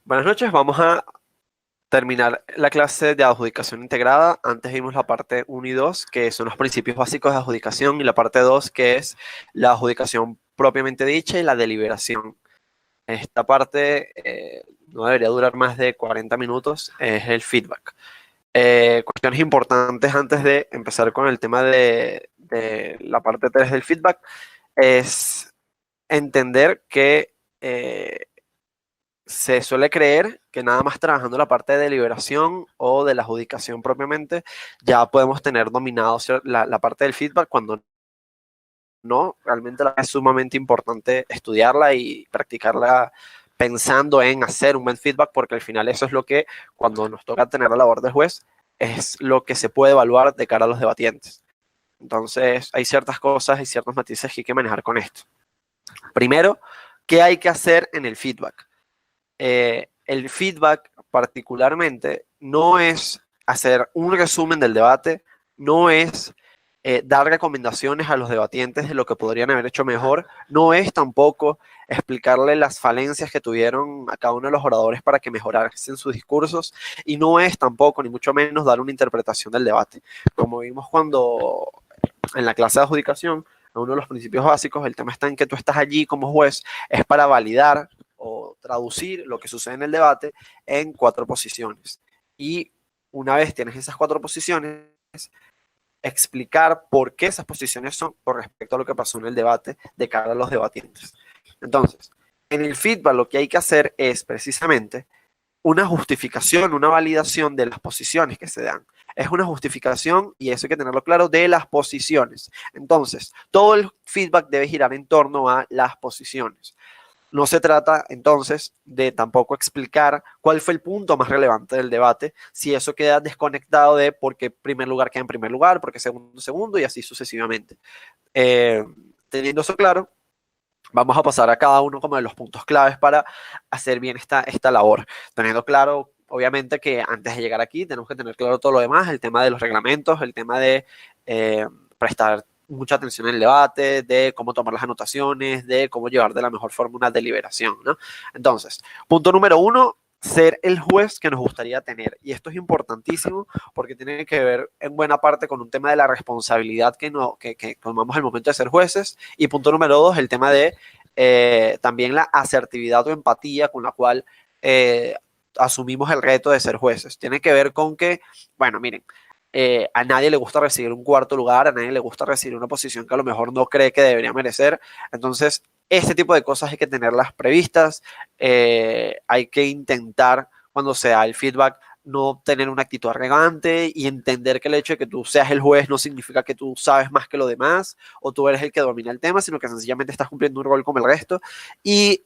Buenas noches, vamos a terminar la clase de adjudicación integrada. Antes vimos la parte 1 y 2, que son los principios básicos de adjudicación, y la parte 2, que es la adjudicación propiamente dicha y la deliberación. Esta parte no debería durar más de 40 minutos, es el feedback. Cuestiones importantes antes de empezar con el tema de la parte 3 del feedback es entender que se suele creer que nada más trabajando la parte de deliberación o de la adjudicación propiamente, ya podemos tener dominado la parte del feedback, cuando no, realmente es sumamente importante estudiarla y practicarla pensando en hacer un buen feedback, porque al final eso es lo que, cuando nos toca tener la labor del juez, es lo que se puede evaluar de cara a los debatientes. Entonces, hay ciertas cosas y ciertos matices que hay que manejar con esto. Primero, ¿qué hay que hacer en el feedback? El feedback particularmente no es hacer un resumen del debate, no es dar recomendaciones a los debatientes de lo que podrían haber hecho mejor, no es tampoco explicarle las falencias que tuvieron a cada uno de los oradores para que mejorasen sus discursos, y no es tampoco, ni mucho menos, dar una interpretación del debate. Como vimos cuando en la clase de adjudicación, uno de los principios básicos, el tema está en que tú estás allí como juez, es para validar o traducir lo que sucede en el debate en 4 posiciones. Y una vez tienes esas 4 posiciones, explicar por qué esas posiciones son con respecto a lo que pasó en el debate de cara a los debatientes. Entonces, en el feedback lo que hay que hacer es precisamente una justificación, una validación de las posiciones que se dan. Es una justificación, y eso hay que tenerlo claro, de las posiciones. Entonces, todo el feedback debe girar en torno a las posiciones. No se trata entonces de tampoco explicar cuál fue el punto más relevante del debate, si eso queda desconectado de por qué primer lugar queda en primer lugar, por qué segundo, segundo, y así sucesivamente. Teniendo eso claro, vamos a pasar a cada uno como de los puntos claves para hacer bien esta labor. Teniendo claro, obviamente, que antes de llegar aquí tenemos que tener claro todo lo demás, el tema de los reglamentos, el tema de prestar mucha atención en el debate, de cómo tomar las anotaciones, de cómo llevar de la mejor forma una deliberación, ¿no? Entonces, punto número 1, ser el juez que nos gustaría tener. Y esto es importantísimo porque tiene que ver en buena parte con un tema de la responsabilidad que tomamos al momento de ser jueces. Y punto número 2, el tema de también la asertividad o empatía con la cual asumimos el reto de ser jueces. Tiene que ver con que, bueno, miren, a nadie le gusta recibir un cuarto lugar, a nadie le gusta recibir una posición que a lo mejor no cree que debería merecer. Entonces, este tipo de cosas hay que tenerlas previstas. Hay que intentar, cuando se da el feedback, no tener una actitud arrogante y entender que el hecho de que tú seas el juez no significa que tú sabes más que los demás o tú eres el que domina el tema, sino que sencillamente estás cumpliendo un rol como el resto. Y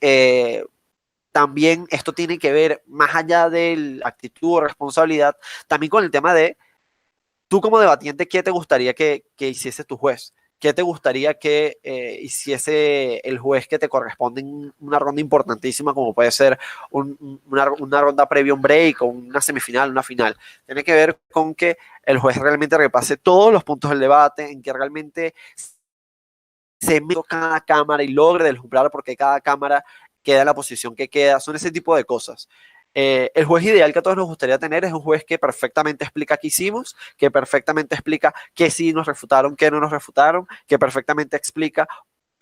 también esto tiene que ver, más allá de la actitud o responsabilidad, también con el tema de tú como debatiente, ¿qué te gustaría que hiciese tu juez? ¿Qué te gustaría que hiciese el juez que te corresponde en una ronda importantísima, como puede ser una ronda previa a un break o una semifinal, una final? Tiene que ver con que el juez realmente repase todos los puntos del debate, en que realmente se meta cada cámara y logre deslumbrar porque cada cámara queda en la posición que queda. Son ese tipo de cosas. El juez ideal que a todos nos gustaría tener es un juez que perfectamente explica qué hicimos, que perfectamente explica qué sí nos refutaron, qué no nos refutaron, que perfectamente explica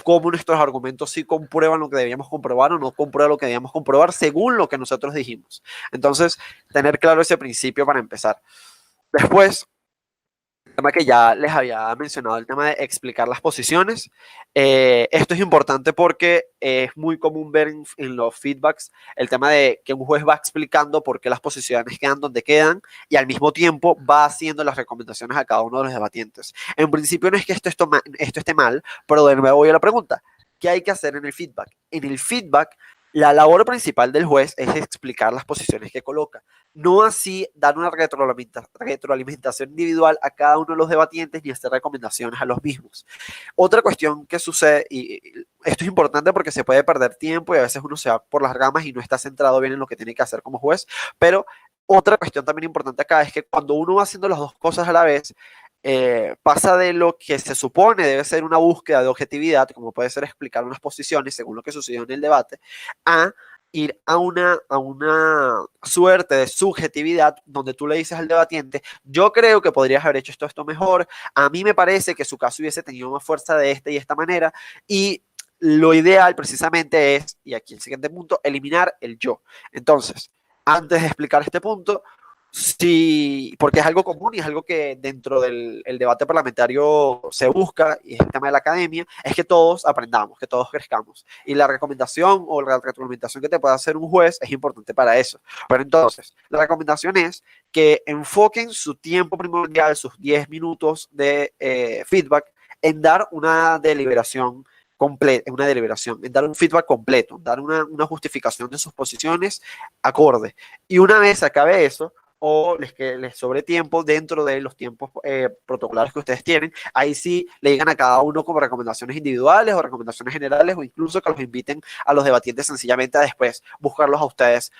cómo nuestros argumentos sí comprueban lo que debíamos comprobar o no comprueban lo que debíamos comprobar según lo que nosotros dijimos. Entonces, tener claro ese principio para empezar. Después, tema que ya les había mencionado, el tema de explicar las posiciones. Esto es importante porque es muy común ver en los feedbacks el tema de que un juez va explicando por qué las posiciones quedan donde quedan y al mismo tiempo va haciendo las recomendaciones a cada uno de los debatientes. En principio no es que esto esté mal, pero de nuevo voy a la pregunta. ¿Qué hay que hacer en el feedback? En el feedback, la labor principal del juez es explicar las posiciones que coloca. No así dar una retroalimentación individual a cada uno de los debatientes ni hacer recomendaciones a los mismos. Otra cuestión que sucede, y esto es importante porque se puede perder tiempo y a veces uno se va por las ramas y no está centrado bien en lo que tiene que hacer como juez, pero otra cuestión también importante acá es que cuando uno va haciendo las dos cosas a la vez, pasa de lo que se supone debe ser una búsqueda de objetividad, como puede ser explicar unas posiciones según lo que sucedió en el debate, a ir a una suerte de subjetividad donde tú le dices al debatiente, yo creo que podrías haber hecho esto mejor, a mí me parece que su caso hubiese tenido más fuerza de esta y esta manera, y lo ideal precisamente es, y aquí el siguiente punto, eliminar el yo. Entonces, antes de explicar este punto, sí, porque es algo común y es algo que dentro del el debate parlamentario se busca, y es el tema de la academia, es que todos aprendamos, que todos crezcamos. Y la recomendación o la retroalimentación que te pueda hacer un juez es importante para eso. Pero entonces, la recomendación es que enfoquen su tiempo primordial, sus 10 minutos de feedback, en dar una deliberación completa, una deliberación, en dar un feedback completo, dar una justificación de sus posiciones acorde. Y una vez acabe eso, o que les sobre tiempo dentro de los tiempos protocolares que ustedes tienen, ahí sí le digan a cada uno como recomendaciones individuales o recomendaciones generales, o incluso que los inviten a los debatientes sencillamente a después buscarlos a ustedes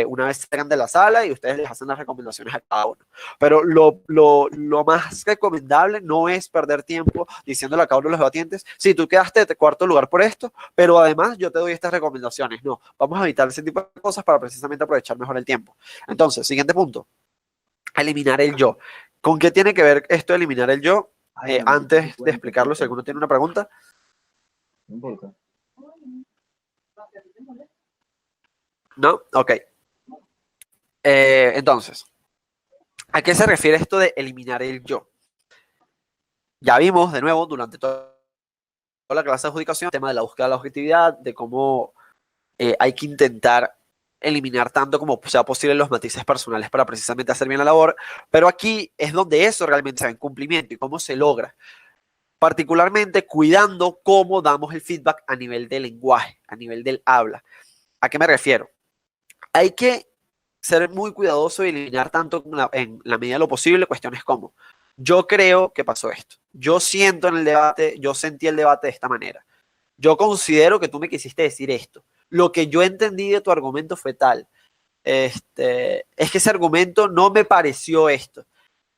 una vez salgan de la sala y ustedes les hacen las recomendaciones a cada uno. Pero lo más recomendable no es perder tiempo diciéndole a cada uno de los debatientes, sí, tú quedaste de cuarto lugar por esto, pero además yo te doy estas recomendaciones. No, vamos a evitar ese tipo de cosas para precisamente aprovechar mejor el tiempo. Entonces, siguiente punto, eliminar el yo. ¿Con qué tiene que ver esto de eliminar el yo? Antes de explicarlo, si alguno tiene una pregunta. No importa. ¿No? Ok. Entonces, ¿a qué se refiere esto de eliminar el yo? Ya vimos de nuevo durante toda la clase de adjudicación el tema de la búsqueda de la objetividad, de cómo hay que intentar eliminar tanto como sea posible los matices personales para precisamente hacer bien la labor, pero aquí es donde eso realmente se ve en cumplimiento y cómo se logra, particularmente cuidando cómo damos el feedback a nivel del lenguaje, a nivel del habla. ¿A qué me refiero? Hay que ser muy cuidadoso y eliminar tanto en la medida de lo posible cuestiones como yo creo que pasó esto, yo siento en el debate, yo sentí el debate de esta manera, yo considero que tú me quisiste decir esto, lo que yo entendí de tu argumento fue tal, es que ese argumento no me pareció esto.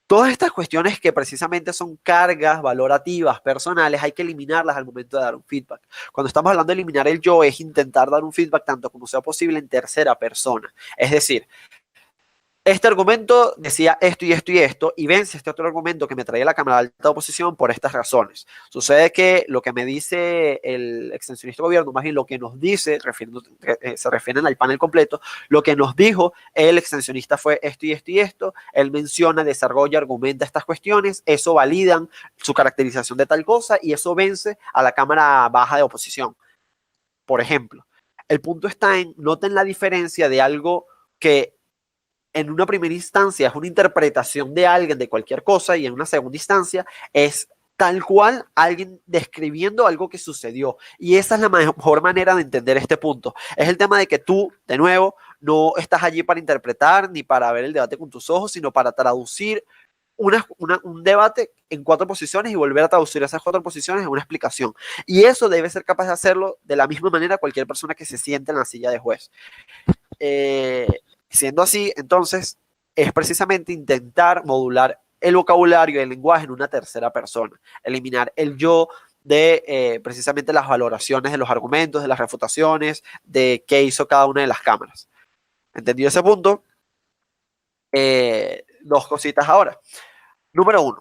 Todas estas cuestiones que precisamente son cargas valorativas, personales, hay que eliminarlas al momento de dar un feedback. Cuando estamos hablando de eliminar el yo, es intentar dar un feedback tanto como sea posible en tercera persona. Es decir, este argumento decía esto y esto y esto, y vence este otro argumento que me traía la Cámara de Alta Oposición por estas razones. Sucede que lo que me dice el extensionista gobierno, más bien lo que nos dice, se refieren al panel completo, lo que nos dijo el extensionista fue esto y esto y esto, él menciona, desarrolla, argumenta estas cuestiones, eso validan su caracterización de tal cosa y eso vence a la Cámara Baja de Oposición. Por ejemplo, el punto está en, noten la diferencia de algo que en una primera instancia es una interpretación de alguien de cualquier cosa y en una segunda instancia es tal cual alguien describiendo algo que sucedió. Y esa es la mejor manera de entender este punto. Es el tema de que tú, de nuevo, no estás allí para interpretar ni para ver el debate con tus ojos, sino para traducir un debate en 4 posiciones y volver a traducir esas 4 posiciones en una explicación. Y eso debe ser capaz de hacerlo de la misma manera cualquier persona que se siente en la silla de juez. Siendo así, entonces, es precisamente intentar modular el vocabulario y el lenguaje en una tercera persona, eliminar el yo de precisamente las valoraciones de los argumentos, de las refutaciones, de qué hizo cada una de las cámaras. ¿Entendido ese punto? Dos cositas ahora. Número 1.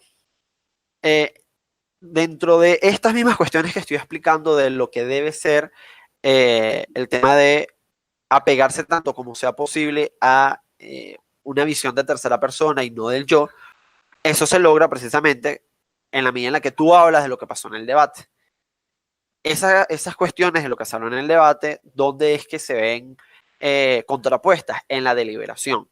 Dentro de estas mismas cuestiones que estoy explicando de lo que debe ser el tema de apegarse tanto como sea posible a una visión de tercera persona y no del yo, eso se logra precisamente en la medida en la que tú hablas de lo que pasó en el debate. Esas cuestiones de lo que se habló en el debate, ¿dónde es que se ven contrapuestas? En la deliberación.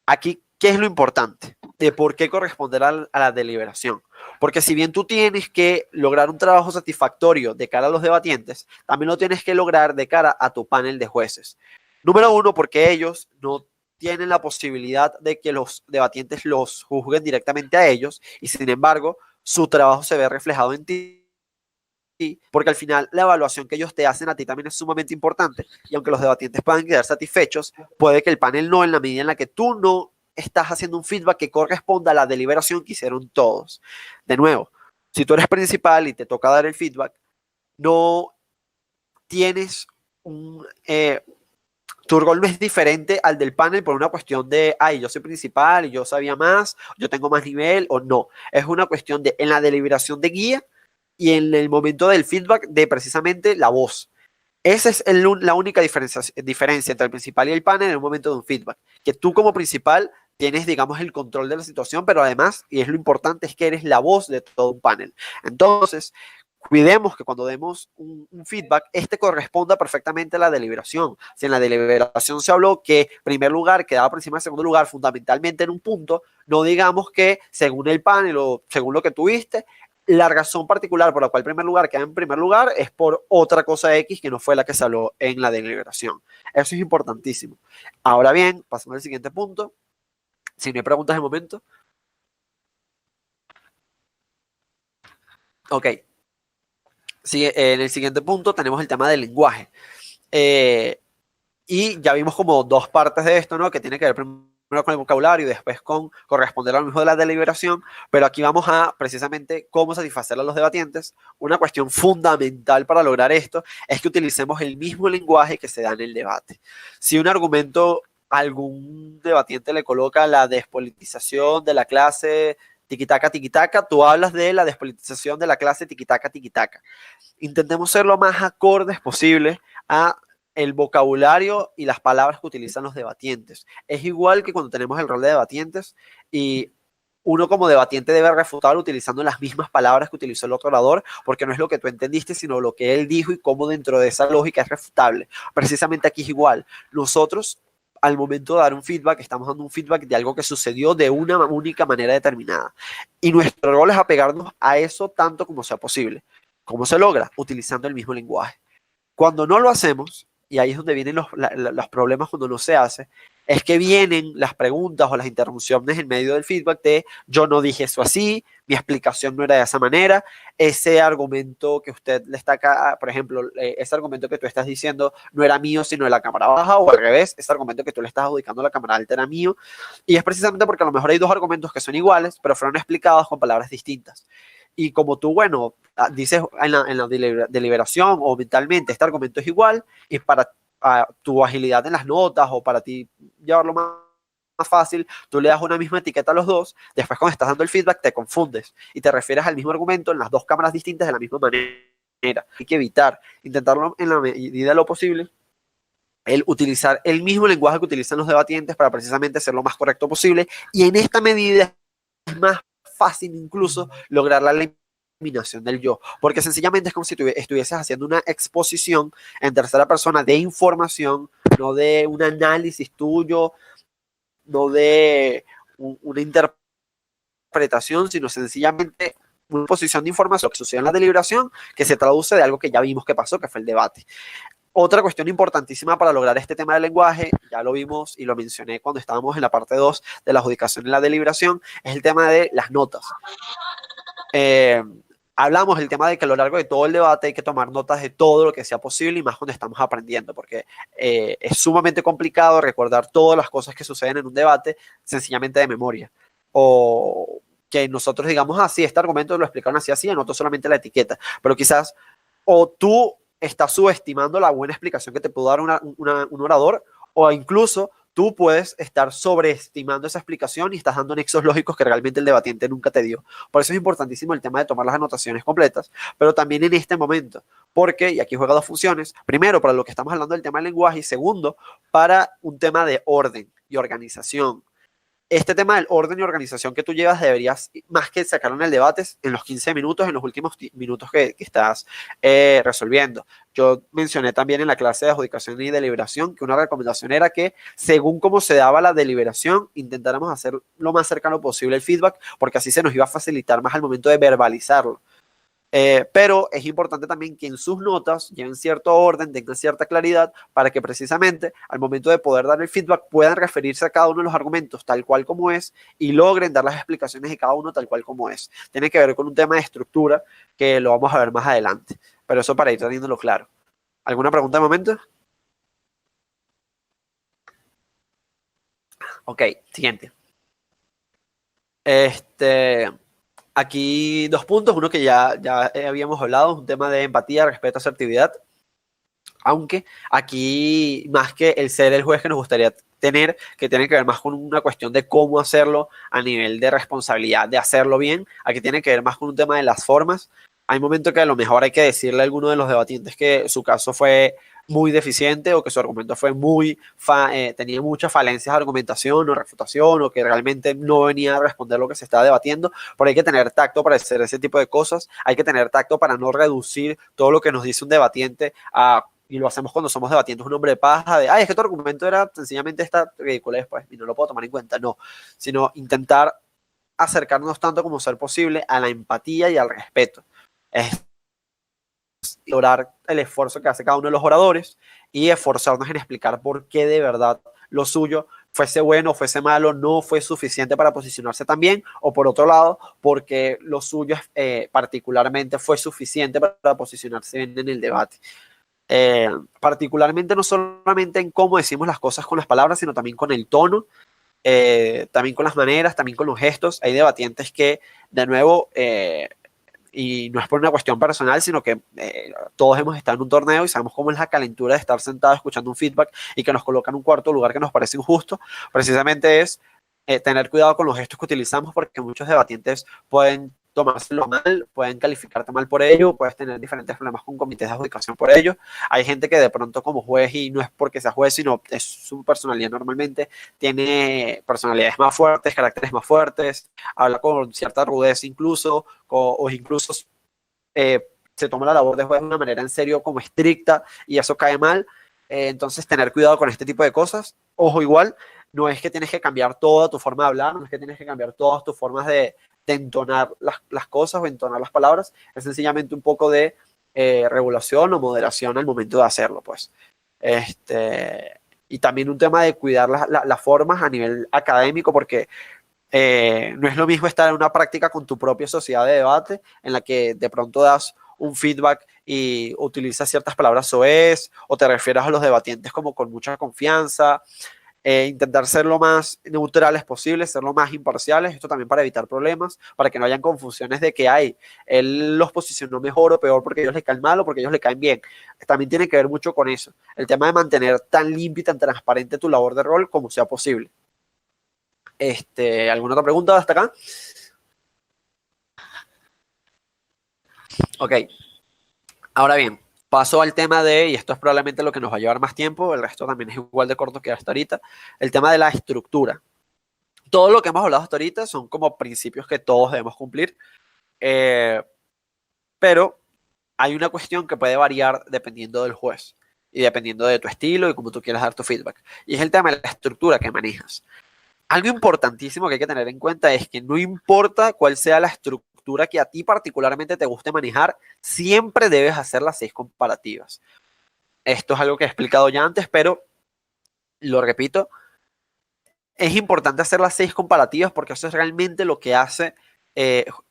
Aquí, ¿qué es lo importante? De por qué corresponder a la deliberación. Porque si bien tú tienes que lograr un trabajo satisfactorio de cara a los debatientes, también lo tienes que lograr de cara a tu panel de jueces. Número 1, porque ellos no tienen la posibilidad de que los debatientes los juzguen directamente a ellos y sin embargo su trabajo se ve reflejado en ti porque al final la evaluación que ellos te hacen a ti también es sumamente importante y aunque los debatientes puedan quedar satisfechos, puede que el panel no, en la medida en la que tú no estás haciendo un feedback que corresponda a la deliberación que hicieron todos. De nuevo, si tú eres principal y te toca dar el feedback, no tienes tu rol no es diferente al del panel por una cuestión de, ay, yo soy principal y yo sabía más, yo tengo más nivel o no. Es una cuestión de, en la deliberación de guía y en el momento del feedback de precisamente la voz. Esa es la única diferencia entre el principal y el panel en un momento de un feedback. Que tú como principal tienes, digamos, el control de la situación, pero además, y es lo importante, es que eres la voz de todo un panel. Entonces, cuidemos que cuando demos un feedback, este corresponda perfectamente a la deliberación. Si en la deliberación se habló que primer lugar quedaba por encima del segundo lugar fundamentalmente en un punto, no digamos que según el panel o según lo que tuviste, la razón particular por la cual el primer lugar queda en primer lugar es por otra cosa X que no fue la que se habló en la deliberación. Eso es importantísimo. Ahora bien, pasando al siguiente punto. Si no hay preguntas de momento. Ok. Sí, en el siguiente punto tenemos el tema del lenguaje. Y ya vimos como dos partes de esto, ¿no? Que tiene que ver primero con el vocabulario y después con corresponder a lo mismo de la deliberación. Pero aquí vamos a precisamente cómo satisfacer a los debatientes. Una cuestión fundamental para lograr esto es que utilicemos el mismo lenguaje que se da en el debate. Si un argumento, algún debatiente le coloca la despolitización de la clase tiquitaca, tiquitaca, tú hablas de la despolitización de la clase tiquitaca, tiquitaca. Intentemos ser lo más acordes posible a el vocabulario y las palabras que utilizan los debatientes. Es igual que cuando tenemos el rol de debatientes y uno como debatiente debe refutar utilizando las mismas palabras que utilizó el otro orador, porque no es lo que tú entendiste, sino lo que él dijo y cómo dentro de esa lógica es refutable. Precisamente aquí es igual. Nosotros, al momento de dar un feedback, estamos dando un feedback de algo que sucedió de una única manera determinada. Y nuestro rol es apegarnos a eso tanto como sea posible. ¿Cómo se logra? Utilizando el mismo lenguaje. Cuando no lo hacemos, y ahí es donde vienen los problemas cuando no se hace, es que vienen las preguntas o las interrupciones en medio del feedback de yo no dije eso así, mi explicación no era de esa manera, ese argumento que usted le está acá, por ejemplo, ese argumento que tú estás diciendo no era mío sino de la cámara baja, o al revés, ese argumento que tú le estás adjudicando a la cámara alta era mío, y es precisamente porque a lo mejor hay dos argumentos que son iguales, pero fueron explicados con palabras distintas. Y como tú, bueno, dices en la deliberación o mentalmente, este argumento es igual, y para tu agilidad en las notas o para ti llevarlo más fácil, tú le das una misma etiqueta a los dos, después cuando estás dando el feedback te confundes y te refieres al mismo argumento en las dos cámaras distintas de la misma manera. Hay que evitar, intentarlo en la medida de lo posible, el utilizar el mismo lenguaje que utilizan los debatientes para precisamente ser lo más correcto posible, y en esta medida es más fácil incluso lograr la eliminación del yo, porque sencillamente es como si estuvieses haciendo una exposición en tercera persona de información, no de un análisis tuyo, no de una interpretación, sino sencillamente una exposición de información que sucede en la deliberación que se traduce de algo que ya vimos que pasó, que fue el debate. Otra cuestión importantísima para lograr este tema del lenguaje, ya lo vimos y lo mencioné cuando estábamos en la parte 2 de la adjudicación y la deliberación, es el tema de las notas. Hablamos del tema de que a lo largo de todo el debate hay que tomar notas de todo lo que sea posible y más cuando estamos aprendiendo, porque es sumamente complicado recordar todas las cosas que suceden en un debate sencillamente de memoria. O que nosotros digamos, así, este argumento lo explicaron así, anoto solamente la etiqueta, pero quizás o tú estás subestimando la buena explicación que te pudo dar un orador, o incluso tú puedes estar sobreestimando esa explicación y estás dando nexos lógicos que realmente el debatiente nunca te dio. Por eso es importantísimo el tema de tomar las anotaciones completas, pero también en este momento, porque, y aquí juega dos funciones, primero, para lo que estamos hablando del tema del lenguaje, y segundo, para un tema de orden y organización. Este tema del orden y organización que tú llevas deberías, más que sacarlo en el debate, en los 15 minutos, en los últimos minutos que estás resolviendo. Yo mencioné también en la clase de adjudicación y deliberación que una recomendación era que, según cómo se daba la deliberación, intentáramos hacer lo más cercano posible el feedback, porque así se nos iba a facilitar más al momento de verbalizarlo. Pero es importante también que en sus notas lleven cierto orden, tengan cierta claridad, para que precisamente al momento de poder dar el feedback puedan referirse a cada uno de los argumentos tal cual como es y logren dar las explicaciones de cada uno tal cual como es. Tiene que ver con un tema de estructura que lo vamos a ver más adelante, pero eso para ir teniéndolo claro. ¿Alguna pregunta de momento? Ok, siguiente. Aquí dos puntos, uno que ya habíamos hablado, un tema de empatía, respeto, asertividad. Aunque aquí, más que el ser el juez que nos gustaría tener, que tiene que ver más con una cuestión de cómo hacerlo a nivel de responsabilidad de hacerlo bien, aquí tiene que ver más con un tema de las formas. Hay momentos que a lo mejor hay que decirle a alguno de los debatientes que su caso fue muy deficiente o que su argumento fue tenía muchas falencias de argumentación o refutación o que realmente no venía a responder lo que se estaba debatiendo, pero hay que tener tacto para hacer ese tipo de cosas, hay que tener tacto para no reducir todo lo que nos dice un debatiente a y lo hacemos cuando somos debatiendo un hombre de paja de, ay, es que tu argumento era sencillamente esta ridiculez, pues, y no lo puedo tomar en cuenta, no, sino intentar acercarnos tanto como ser posible a la empatía y al respeto. Es lograr el esfuerzo que hace cada uno de los oradores y esforzarnos en explicar por qué de verdad lo suyo, fuese bueno o fuese malo, no fue suficiente para posicionarse tan bien, o por otro lado, porque lo suyo particularmente fue suficiente para posicionarse bien en el debate. Particularmente no solamente en cómo decimos las cosas con las palabras, sino también con el tono, también con las maneras, también con los gestos. Hay debatientes que, de nuevo, y no es por una cuestión personal, sino que todos hemos estado en un torneo y sabemos cómo es la calentura de estar sentado escuchando un feedback y que nos colocan en un cuarto lugar que nos parece injusto. Precisamente es tener cuidado con los gestos que utilizamos porque muchos debatientes pueden tomárselo mal, pueden calificarte mal por ello, puedes tener diferentes problemas con comités de adjudicación por ello. Hay gente que de pronto como juez, y no es porque sea juez, sino es su personalidad normalmente, tiene personalidades más fuertes, caracteres más fuertes, habla con cierta rudeza incluso, o incluso se toma la labor de juez de una manera en serio como estricta y eso cae mal. Entonces tener cuidado con este tipo de cosas. Ojo, igual, no es que tienes que cambiar toda tu forma de hablar, no es que tienes que cambiar todas tus formas de entonar las cosas o entonar las palabras, es sencillamente un poco de regulación o moderación al momento de hacerlo, pues. Y también un tema de cuidar las formas a nivel académico, porque no es lo mismo estar en una práctica con tu propia sociedad de debate en la que de pronto das un feedback y utilizas ciertas palabras soez o te refieres a los debatientes como con mucha confianza. Intentar ser lo más neutrales posible, ser lo más imparciales, esto también para evitar problemas, para que no hayan confusiones de que él los posicionó mejor o peor porque ellos le caen mal o porque ellos le caen bien. También tiene que ver mucho con eso, el tema de mantener tan limpio y tan transparente tu labor de rol como sea posible. ¿Alguna otra pregunta hasta acá? Ok, ahora bien, paso al tema de, y esto es probablemente lo que nos va a llevar más tiempo, el resto también es igual de corto que hasta ahorita, el tema de la estructura. Todo lo que hemos hablado hasta ahorita son como principios que todos debemos cumplir, pero hay una cuestión que puede variar dependiendo del juez y dependiendo de tu estilo y cómo tú quieras dar tu feedback, y es el tema de la estructura que manejas. Algo importantísimo que hay que tener en cuenta es que no importa cuál sea la estructura que a ti particularmente te guste manejar, siempre debes hacer las 6 comparativas. Esto es algo que he explicado ya antes, pero lo repito, es importante hacer las 6 comparativas porque eso es realmente lo que hace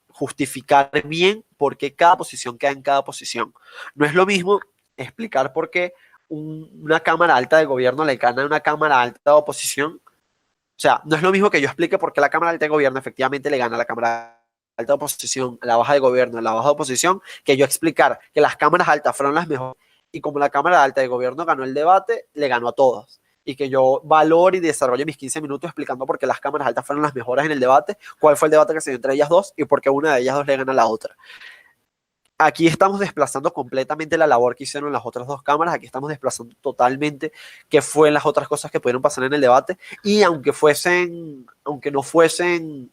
justificar bien por qué cada posición queda en cada posición. No es lo mismo explicar por qué una cámara alta de gobierno le gana a una cámara alta de oposición. O sea, no es lo mismo que yo explique por qué la Cámara Alta de Gobierno efectivamente le gana a la Cámara Alta de Oposición, a la Baja de Gobierno, a la Baja de Oposición, que yo explicar que las cámaras altas fueron las mejores y como la Cámara Alta de Gobierno ganó el debate, le ganó a todas. Y que yo valore y desarrolle mis 15 minutos explicando por qué las cámaras altas fueron las mejores en el debate, cuál fue el debate que se dio entre ellas dos y por qué una de ellas dos le gana a la otra. Aquí estamos desplazando completamente la labor que hicieron las otras dos cámaras, aquí estamos desplazando totalmente qué fue las otras cosas que pudieron pasar en el debate, y aunque no fuesen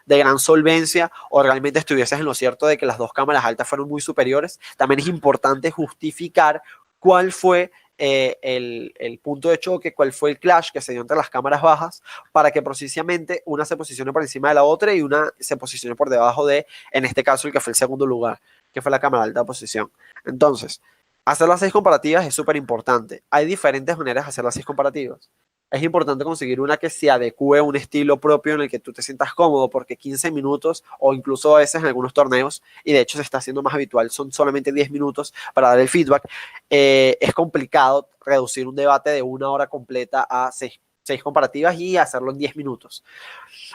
de gran solvencia o realmente estuvieses en lo cierto de que las dos cámaras altas fueron muy superiores, también es importante justificar cuál fue el punto de choque, cuál fue el clash que se dio entre las cámaras bajas para que precisamente una se posicione por encima de la otra y una se posicione por debajo de, en este caso, el que fue el segundo lugar, que fue la cámara de alta oposición. Entonces, hacer las 6 comparativas es súper importante. Hay diferentes maneras de hacer las 6 comparativas. Es importante conseguir una que se adecue a un estilo propio en el que tú te sientas cómodo, porque 15 minutos o incluso a veces en algunos torneos, y de hecho se está haciendo más habitual, son solamente 10 minutos para dar el feedback. Es complicado reducir un debate de 1 hora completa a 6 6 comparativas y hacerlo en 10 minutos.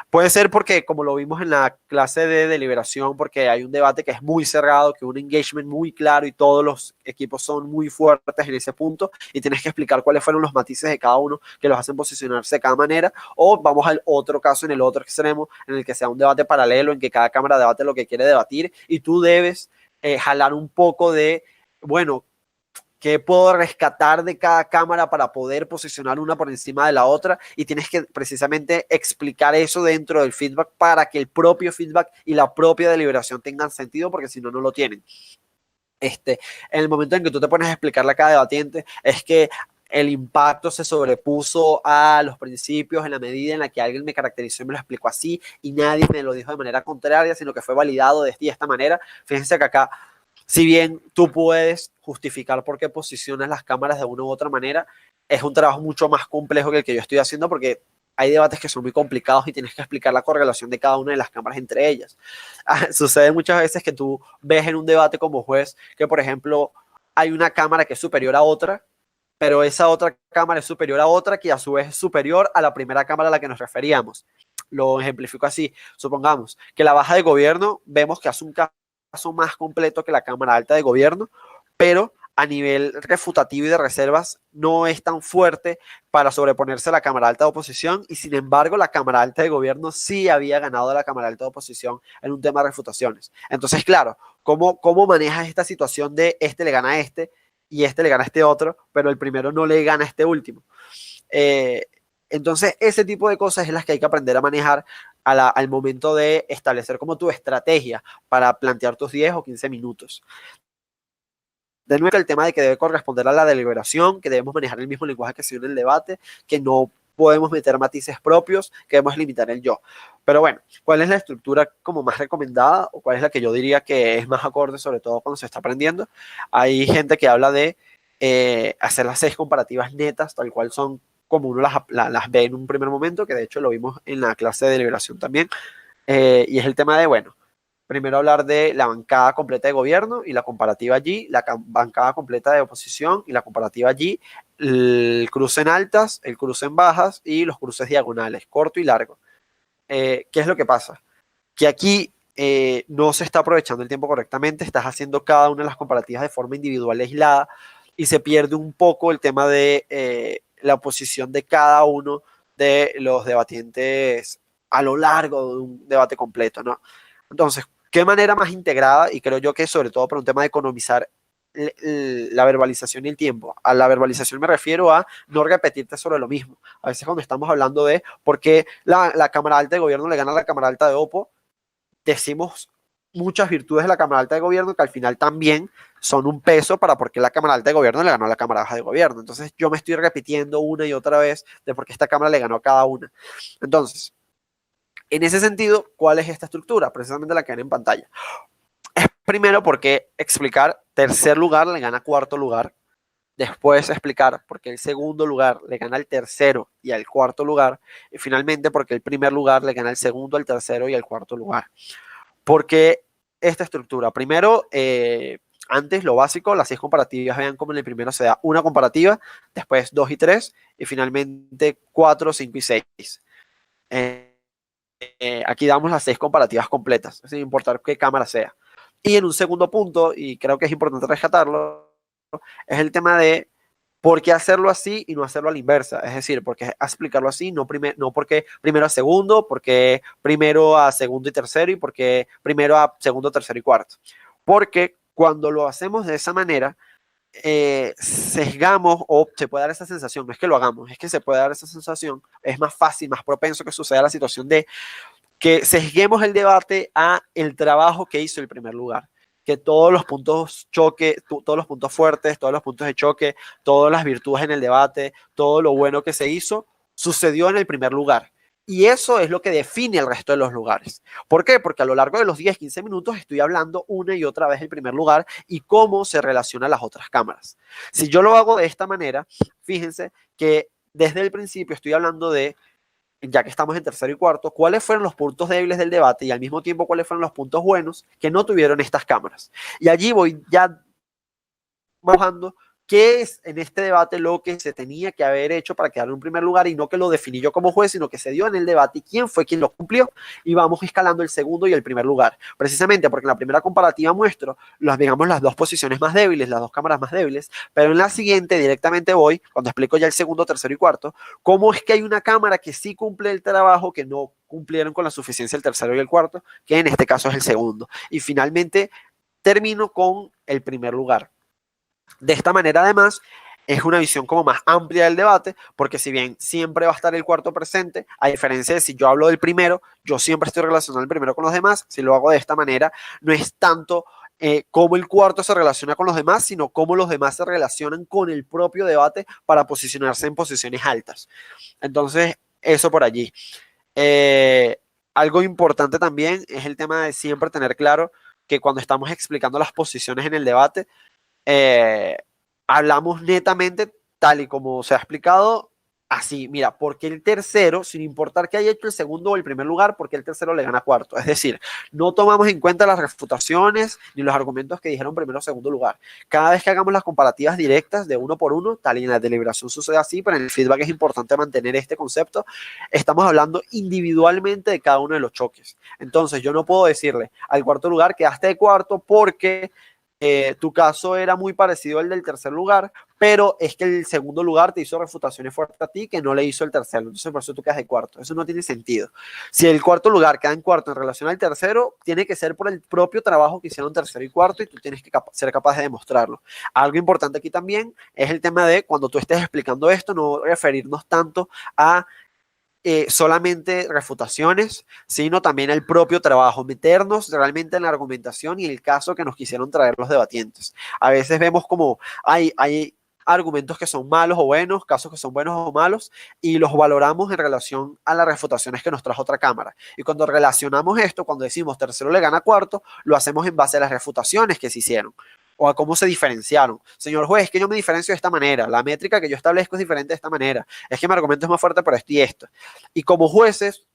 Puede ser porque, como lo vimos en la clase de deliberación, porque hay un debate que es muy cerrado, que un engagement muy claro y todos los equipos son muy fuertes en ese punto y tienes que explicar cuáles fueron los matices de cada uno que los hacen posicionarse de cada manera. O vamos al otro caso, en el otro extremo, en el que sea un debate paralelo, en que cada cámara debate lo que quiere debatir y tú debes jalar un poco de, bueno, ¿qué puedo rescatar de cada cámara para poder posicionar una por encima de la otra? Y tienes que precisamente explicar eso dentro del feedback para que el propio feedback y la propia deliberación tengan sentido, porque si no, no lo tienen. En el momento en que tú te pones a explicarle a cada debatiente, es que el impacto se sobrepuso a los principios en la medida en la que alguien me caracterizó y me lo explicó así y nadie me lo dijo de manera contraria, sino que fue validado de esta manera. Fíjense que acá, si bien tú puedes justificar por qué posicionas las cámaras de una u otra manera, es un trabajo mucho más complejo que el que yo estoy haciendo, porque hay debates que son muy complicados y tienes que explicar la correlación de cada una de las cámaras entre ellas. Sucede muchas veces que tú ves en un debate como juez que, por ejemplo, hay una cámara que es superior a otra, pero esa otra cámara es superior a otra que a su vez es superior a la primera cámara a la que nos referíamos. Lo ejemplifico así. Supongamos que la baja de gobierno vemos que hace un caso más completo que la cámara alta de gobierno, pero a nivel refutativo y de reservas no es tan fuerte para sobreponerse a la cámara alta de oposición, y sin embargo la cámara alta de gobierno sí había ganado a la cámara alta de oposición en un tema de refutaciones. Entonces, claro, ¿cómo manejas esta situación de este le gana a este y este le gana a este otro, pero el primero no le gana a este último? Entonces, ese tipo de cosas es las que hay que aprender a manejar al momento de establecer como tu estrategia para plantear tus 10 o 15 minutos. De nuevo, el tema de que debe corresponder a la deliberación, que debemos manejar el mismo lenguaje que se dio en el debate, que no podemos meter matices propios, que debemos limitar el yo. Pero bueno, ¿cuál es la estructura como más recomendada o cuál es la que yo diría que es más acorde, sobre todo cuando se está aprendiendo? Hay gente que habla de hacer las 6 comparativas netas, tal cual son como uno las ve en un primer momento, que de hecho lo vimos en la clase de deliberación también, y es el tema de, bueno, primero hablar de la bancada completa de gobierno y la comparativa allí, la bancada completa de oposición y la comparativa allí, el cruce en altas, el cruce en bajas y los cruces diagonales, corto y largo. ¿Qué es lo que pasa? Que aquí no se está aprovechando el tiempo correctamente, estás haciendo cada una de las comparativas de forma individual aislada y se pierde un poco el tema de la posición de cada uno de los debatientes a lo largo de un debate completo, ¿no? Entonces, ¿qué manera más integrada? Y creo yo que sobre todo por un tema de economizar la verbalización y el tiempo. A la verbalización me refiero a no repetirte sobre lo mismo. A veces cuando estamos hablando de por qué la Cámara Alta de Gobierno le gana a la Cámara Alta de Opo, decimos muchas virtudes de la Cámara Alta de Gobierno que al final también son un peso para por qué la Cámara Alta de Gobierno le ganó a la Cámara Baja de Gobierno. Entonces yo me estoy repitiendo una y otra vez de por qué esta Cámara le ganó a cada una. Entonces, en ese sentido, ¿cuál es esta estructura? Precisamente la que ven en pantalla. Es primero porque explicar tercer lugar le gana cuarto lugar. Después explicar por qué el segundo lugar le gana al tercero y al cuarto lugar. Y finalmente porque el primer lugar le gana al segundo, al tercero y al cuarto lugar. ¿Por qué esta estructura? Primero, antes lo básico, las 6 comparativas, vean cómo en el primero se da una comparativa, después 2 y 3 y finalmente 4, 5 y 6. Aquí damos las 6 comparativas completas, sin importar qué cámara sea. Y en un segundo punto, y creo que es importante rescatarlo, es el tema de por qué hacerlo así y no hacerlo a la inversa. Es decir, por qué explicarlo así, no porque primero a segundo, porque primero a segundo y tercero y porque primero a segundo, tercero y cuarto. Porque cuando lo hacemos de esa manera, sesgamos o se puede dar esa sensación, no es que lo hagamos, es que se puede dar esa sensación, es más fácil, más propenso que suceda la situación de que sesguemos el debate a el trabajo que hizo el primer lugar, que todos los puntos choque, todos los puntos fuertes, todos los puntos de choque, todas las virtudes en el debate, todo lo bueno que se hizo, sucedió en el primer lugar. Y eso es lo que define el resto de los lugares. ¿Por qué? Porque a lo largo de los 10, 15 minutos estoy hablando una y otra vez el primer lugar y cómo se relaciona a las otras cámaras. Si yo lo hago de esta manera, fíjense que desde el principio estoy hablando de, ya que estamos en tercero y cuarto, cuáles fueron los puntos débiles del debate y al mismo tiempo cuáles fueron los puntos buenos que no tuvieron estas cámaras. Y allí voy ya bajando qué es en este debate lo que se tenía que haber hecho para quedar en un primer lugar y no que lo definí yo como juez, sino que se dio en el debate y quién fue quien lo cumplió y vamos escalando el segundo y el primer lugar. Precisamente porque en la primera comparativa muestro digamos, las dos posiciones más débiles, las dos cámaras más débiles, pero en la siguiente directamente voy, cuando explico ya el segundo, tercero y cuarto, cómo es que hay una cámara que sí cumple el trabajo que no cumplieron con la suficiencia el tercero y el cuarto, que en este caso es el segundo. Y finalmente termino con el primer lugar. De esta manera, además, es una visión como más amplia del debate, porque si bien siempre va a estar el cuarto presente, a diferencia de si yo hablo del primero, yo siempre estoy relacionando el primero con los demás. Si lo hago de esta manera, no es tanto cómo el cuarto se relaciona con los demás, sino cómo los demás se relacionan con el propio debate para posicionarse en posiciones altas. Entonces, eso por allí. Algo importante también es el tema de siempre tener claro que cuando estamos explicando las posiciones en el debate, hablamos netamente tal y como se ha explicado, así, mira, porque el tercero, sin importar que haya hecho el segundo o el primer lugar, porque el tercero le gana a cuarto. Es decir, no tomamos en cuenta las refutaciones ni los argumentos que dijeron primero o segundo lugar. Cada vez que hagamos las comparativas directas de uno por uno, tal y en la deliberación sucede así, pero en el feedback es importante mantener este concepto, estamos hablando individualmente de cada uno de los choques. Entonces, yo no puedo decirle al cuarto lugar, quedaste de cuarto porque tu caso era muy parecido al del tercer lugar, pero es que el segundo lugar te hizo refutaciones fuertes a ti que no le hizo el tercero, entonces por eso tú quedas de cuarto. Eso no tiene sentido. Si el cuarto lugar queda en cuarto en relación al tercero, tiene que ser por el propio trabajo que hicieron tercero y cuarto y tú tienes que ser capaz de demostrarlo. Algo importante aquí también es el tema de cuando tú estés explicando esto, no referirnos tanto a solamente refutaciones, sino también el propio trabajo, meternos realmente en la argumentación y el caso que nos quisieron traer los debatientes. A veces vemos como hay argumentos que son malos o buenos, casos que son buenos o malos, y los valoramos en relación a las refutaciones que nos trajo otra cámara. Y cuando relacionamos esto, cuando decimos tercero le gana cuarto, lo hacemos en base a las refutaciones que se hicieron o a cómo se diferenciaron. Señor juez, es que yo me diferencio de esta manera, la métrica que yo establezco es diferente de esta manera, es que mi argumento es más fuerte por esto y esto. Y como jueces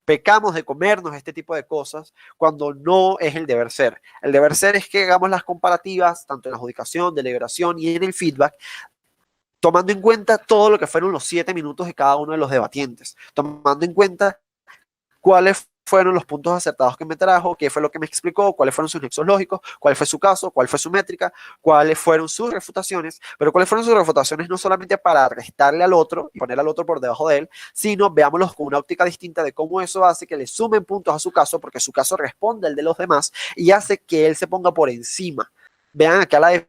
pecamos de comernos este tipo de cosas cuando no es el deber ser. El deber ser es que hagamos las comparativas, tanto en la adjudicación, deliberación y en el feedback, tomando en cuenta todo lo que fueron los 7 minutos de cada uno de los debatientes, tomando en cuenta cuáles fueron los puntos acertados que me trajo, qué fue lo que me explicó, cuáles fueron sus nexos lógicos, cuál fue su caso, cuál fue su métrica, cuáles fueron sus refutaciones, pero cuáles fueron sus refutaciones no solamente para restarle al otro y poner al otro por debajo de él, sino veámoslos con una óptica distinta de cómo eso hace que le sumen puntos a su caso, porque su caso responde al de los demás y hace que él se ponga por encima. Vean acá la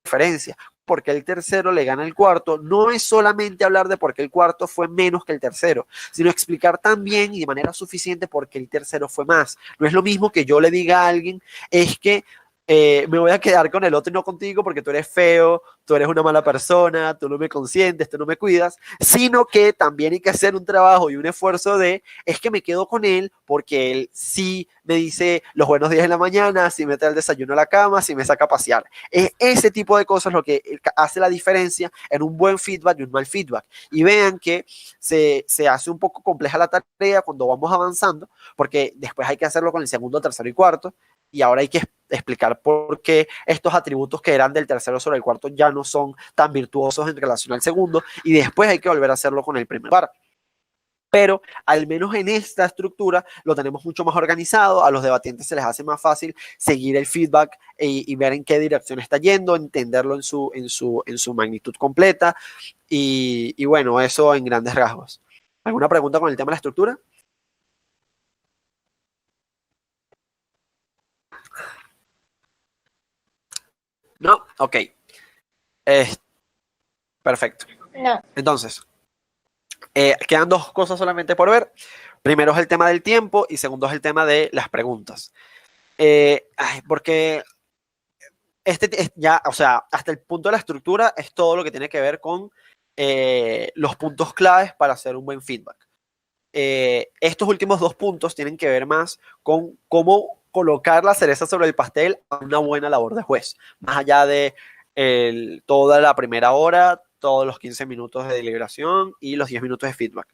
diferencia. Porque el tercero le gana el cuarto, no es solamente hablar de por qué el cuarto fue menos que el tercero, sino explicar también y de manera suficiente por qué el tercero fue más. No es lo mismo que yo le diga a alguien, es que me voy a quedar con el otro y no contigo porque tú eres feo, tú eres una mala persona, tú no me consientes, tú no me cuidas, sino que también hay que hacer un trabajo y un esfuerzo es que me quedo con él porque él sí me dice los buenos días en la mañana, sí me trae el desayuno a la cama, sí me saca a pasear. Es ese tipo de cosas lo que hace la diferencia en un buen feedback y un mal feedback. Y vean que se hace un poco compleja la tarea cuando vamos avanzando, porque después hay que hacerlo con el segundo, tercero y cuarto, y ahora hay que explicar por qué estos atributos que eran del tercero sobre el cuarto ya no son tan virtuosos en relación al segundo, y después hay que volver a hacerlo con el primer par. Pero al menos en esta estructura lo tenemos mucho más organizado, a los debatientes se les hace más fácil seguir el feedback y ver en qué dirección está yendo, entenderlo en su magnitud completa, y bueno, eso en grandes rasgos. ¿Alguna pregunta con el tema de la estructura? ¿No? Ok. Perfecto. No. Entonces, quedan dos cosas solamente por ver. Primero es el tema del tiempo y segundo es el tema de las preguntas. Porque ya, o sea, hasta el punto de la estructura es todo lo que tiene que ver con los puntos claves para hacer un buen feedback. Estos últimos dos puntos tienen que ver más con cómo colocar la cereza sobre el pastel a una buena labor de juez, más allá de toda la primera hora, todos los 15 minutos de deliberación y los 10 minutos de feedback.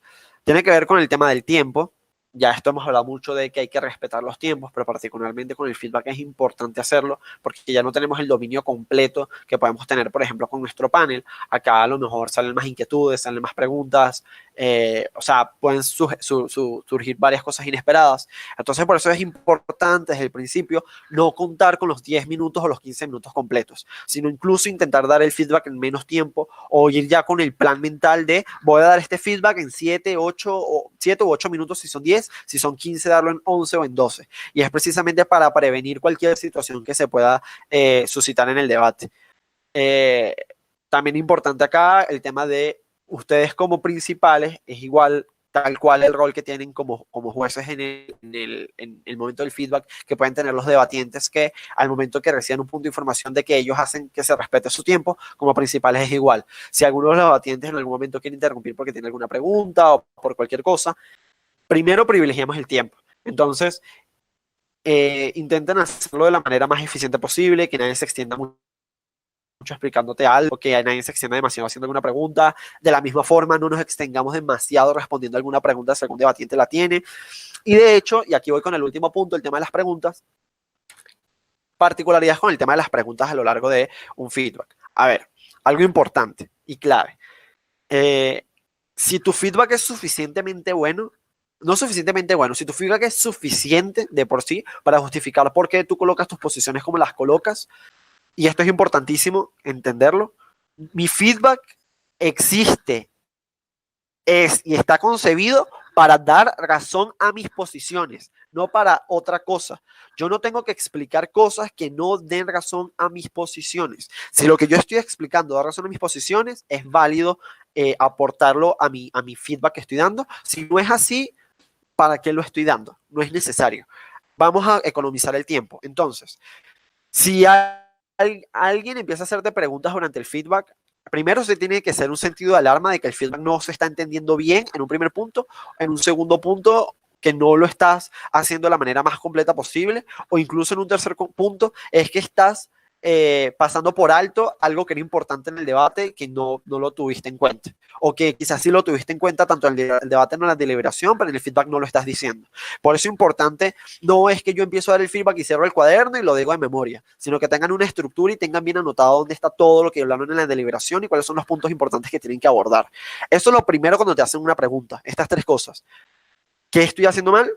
Tiene que ver con el tema del tiempo, ya esto hemos hablado mucho de que hay que respetar los tiempos, pero particularmente con el feedback es importante hacerlo porque ya no tenemos el dominio completo que podemos tener, por ejemplo, con nuestro panel. Acá a lo mejor salen más inquietudes, salen más preguntas, o sea, pueden surgir varias cosas inesperadas. Entonces, por eso es importante desde el principio no contar con los 10 minutos o los 15 minutos completos, sino incluso intentar dar el feedback en menos tiempo o ir ya con el plan mental de voy a dar este feedback en 7 u 8 minutos si son 10, si son 15 darlo en 11 o en 12. Y es precisamente para prevenir cualquier situación que se pueda suscitar en el debate. También importante acá el tema de ustedes como principales, es igual tal cual el rol que tienen como jueces en el momento del feedback que pueden tener los debatientes, que al momento que reciban un punto de información de que ellos hacen que se respete su tiempo, como principales es igual. Si alguno de los debatientes en algún momento quiere interrumpir porque tiene alguna pregunta o por cualquier cosa, primero privilegiamos el tiempo. Entonces, intenten hacerlo de la manera más eficiente posible, que nadie se extienda mucho explicándote algo, que nadie se extienda demasiado haciendo alguna pregunta. De la misma forma, no nos extengamos demasiado respondiendo alguna pregunta si algún debatiente la tiene. Y de hecho, y aquí voy con el último punto, el tema de las preguntas, particularidades con el tema de las preguntas a lo largo de un feedback. A ver, algo importante y clave. Si tu feedback es suficientemente bueno, no suficientemente bueno, si tu feedback es suficiente de por sí para justificar por qué tú colocas tus posiciones como las colocas, y esto es importantísimo entenderlo, mi feedback existe, es y está concebido para dar razón a mis posiciones, no para otra cosa. Yo no tengo que explicar cosas que no den razón a mis posiciones. Si lo que yo estoy explicando da razón a mis posiciones, es válido aportarlo a mi feedback que estoy dando. Si no es así, ¿para qué lo estoy dando? No es necesario. Vamos a economizar el tiempo. Entonces, si alguien empieza a hacerte preguntas durante el feedback, primero se tiene que ser un sentido de alarma de que el feedback no se está entendiendo bien en un primer punto, en un segundo punto que no lo estás haciendo de la manera más completa posible, o incluso en un tercer punto es que estás pasando por alto algo que era importante en el debate que no lo tuviste en cuenta, o que quizás sí lo tuviste en cuenta tanto en el debate como en la deliberación, pero en el feedback no lo estás diciendo. Por eso es importante, no es que yo empiezo a dar el feedback y cierro el cuaderno y lo digo de memoria, sino que tengan una estructura y tengan bien anotado dónde está todo lo que hablaron en la deliberación y cuáles son los puntos importantes que tienen que abordar. Eso es lo primero cuando te hacen una pregunta, estas tres cosas. ¿Qué estoy haciendo mal?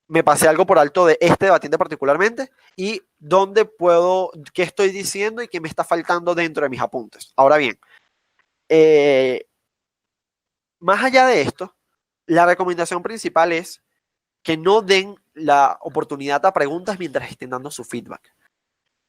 Me pasé algo por alto de este debatiente particularmente, y dónde puedo, qué estoy diciendo y qué me está faltando dentro de mis apuntes. Ahora bien, más allá de esto, la recomendación principal es que no den la oportunidad a preguntas mientras estén dando su feedback.